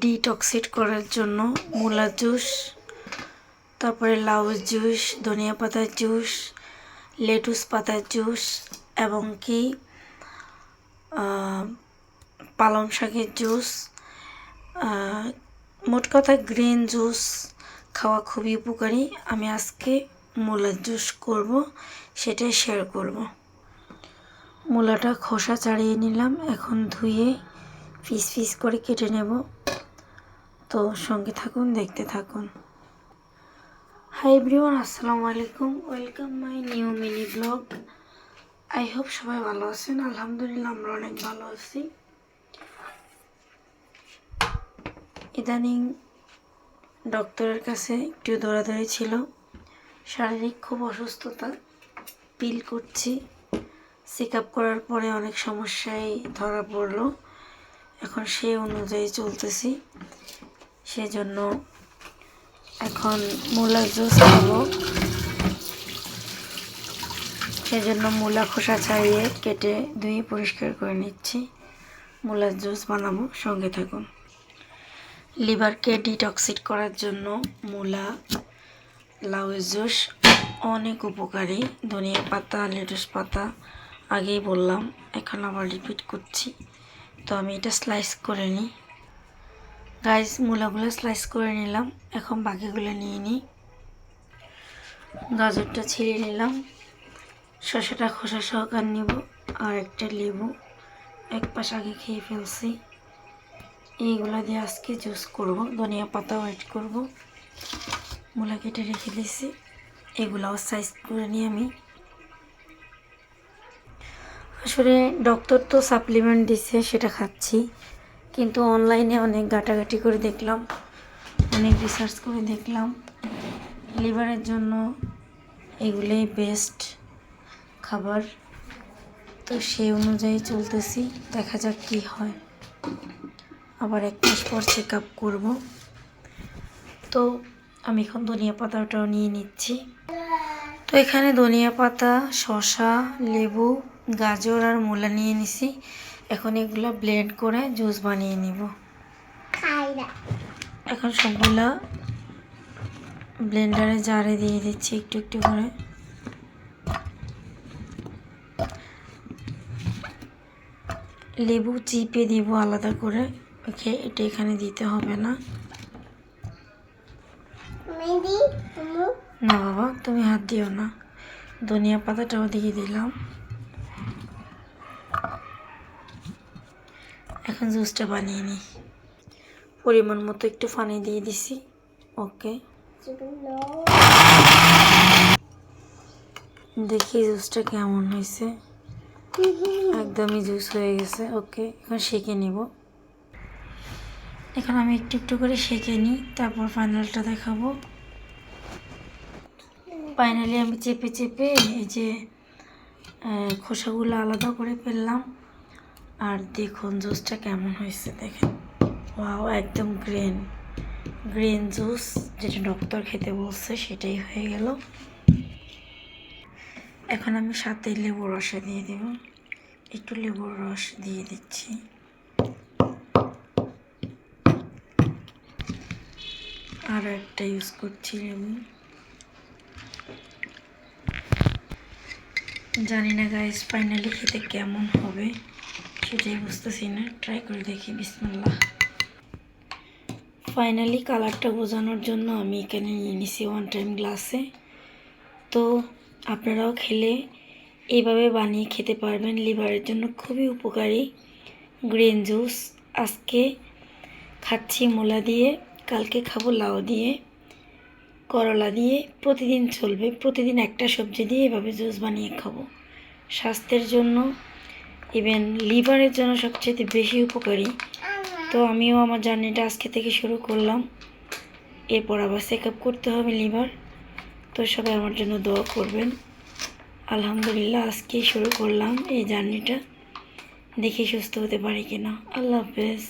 ডিটক্সিট করার জন্য মূলা জুস, তারপরে লাউ জুস, ধনিয়া পাতার জুস, লেটুস পাতার জুস এবং কি পালং শাকের জুস, মোট কথা গ্রিন জুস খাওয়া খুবই উপকারী। আমি আজকে মূলার জুস করব, সেটাই শেয়ার করব। মূলাটা খোসা ছাড়িয়ে নিলাম, এখন ধুয়ে পিস পিস করে কেটে নেব। তো সঙ্গে থাকুন, দেখতে থাকুন। হাই এভরিওয়ান, আসসালামু আলাইকুম, welcome my new mini blog. I hope সবাই ভালো আছেন। আলহামদুলিল্লাহ আমরা অনেক ভালো আছি। ইদানিং ডক্টরের কাছে একটু দৌড়াদৌড়ি ছিল, শারীরিক খুব অসুস্থতা ফিল করছি। চেক আপ করার পরে অনেক সমস্যায় ধরা পড়লো, এখন সেই অনুযায়ী চলতেছি। সেজন্য এখন মূলা জুস খাবো, সেজন্য মূলা খোসা ছাড়িয়ে কেটে ধুয়ে পরিষ্কার করে নিচ্ছি। মূলার জুস বানাবো, সঙ্গে থাকুন। লিভারকে ডিটক্সিট করার জন্য মূলা, লাউ জুস অনেক উপকারী। ধনিয়া পাতা, লেটুস পাতা আগেই বললাম, এখন আবার রিপিট করছি। তো আমি এটা স্লাইস করে নিই। গাইস, মূলাগুলো স্লাইস করে নিলাম, এখন বাকিগুলো নিয়ে নিই। গাজরটা ছিঁড়ে নিলাম, শসাটা খোসা সহকার নিব, আর একটা লেবু এক পাশ আগে খেয়ে ফেলছি। এইগুলো দিয়ে আজকে জুস করব। ধনিয়া পাতাও অ্যাড করব। মূলা কেটে রেখে দিয়েছি, এগুলাও সাইজ করে নিই আমি। আসলে ডক্টর তো সাপ্লিমেন্ট দিচ্ছে, সেটা খাচ্ছি, কিন্তু অনলাইনে অনেক ঘাটাঘাটি করে দেখলাম, অনেক রিসার্চ করে দেখলাম লিভারের জন্য এগুলোই বেস্ট খাবার। তো সেই অনুযায়ী চলতেছি, দেখা যাক কী হয়। আবার এক মাস পর চেক আপ করবো। তো আমি এখন ধনিয়া পাতাটাও নিয়ে নিচ্ছি। তো এখানে ধনিয়া পাতা, শসা, লেবু, গাজর আর মূলা নিয়ে নিছি। এখন এগুলো ব্লেন্ড করে জুস বানিয়ে নিব। এখন সবগুলা ব্লেন্ডারে জারে দিয়ে দিচ্ছি একটু একটু করে। লেবু চিপে দিব আলাদা করে, ওকে, এটা এখানে দিতে হবে না। না বাবা, তুমি হাত দিও না। ধনিয়া পাতাটাও দিয়ে দিলাম। এখন জুসটা বানিয়ে নিই। পরিমাণ মতো একটু পানি দিয়ে দিছি। ওকে, দেখি জুসটা কেমন হয়েছে। একদমই জুস হয়ে গেছে। ওকে, এখন সেঁকে নিব। এখন আমি একটু একটু করে সেঁকে নিই, তারপর ফাইনালটা দেখাবো। ফাইনালি আমি চেপে চেপে এই যে খোসাগুলো আলাদা করে ফেললাম। আর দেখুন জুসটা কেমন হয়েছে, দেখেন। ওয়াও, একদম গ্রিন জুস, যেটা ডক্টর খেতে বলছে সেটাই হয়ে গেল। এখন আমি সাথে লেবুর রস দিয়ে দেব, একটু লেবুর রস দিয়ে দিচ্ছি। আর একটা ইউজ করছি লেবু। জানি না গাইস ফাইনালি খেতে কেমন হবে, সেটাই বুঝতেছি না। ট্রাই করে দেখি, বিসমিল্লাহ। ফাইনালি কালারটা বোঝানোর জন্য আমি এখানে নিয়ে নিছি 1 টাইম গ্লাসে। তো আপনারাও খেলে এইভাবে বানিয়ে খেতে পারবেন। লিভারের জন্য খুবই উপকারী গ্রিন জুস। আজকে খাচ্ছি মূলা দিয়ে, কালকে খাবো লাউ দিয়ে, করলা দিয়ে। প্রতিদিন চলবে, প্রতিদিন একটা সবজি দিয়ে এভাবে জুস বানিয়ে খাবো। স্বাস্থ্যের জন্য, ইভেন লিভারের জন্য সবচেয়ে বেশি উপকারী। তো আমিও আমার জার্নিটা আজকে থেকে শুরু করলাম। এরপর আবার চেক আপ করতে হবে লিভার। তো সবাই আমার জন্য দোয়া করবেন। আলহামদুলিল্লাহ আজকেই শুরু করলাম এই জার্নিটা, দেখি সুস্থ হতে পারি কিনা। আল্লাহ হাফেজ।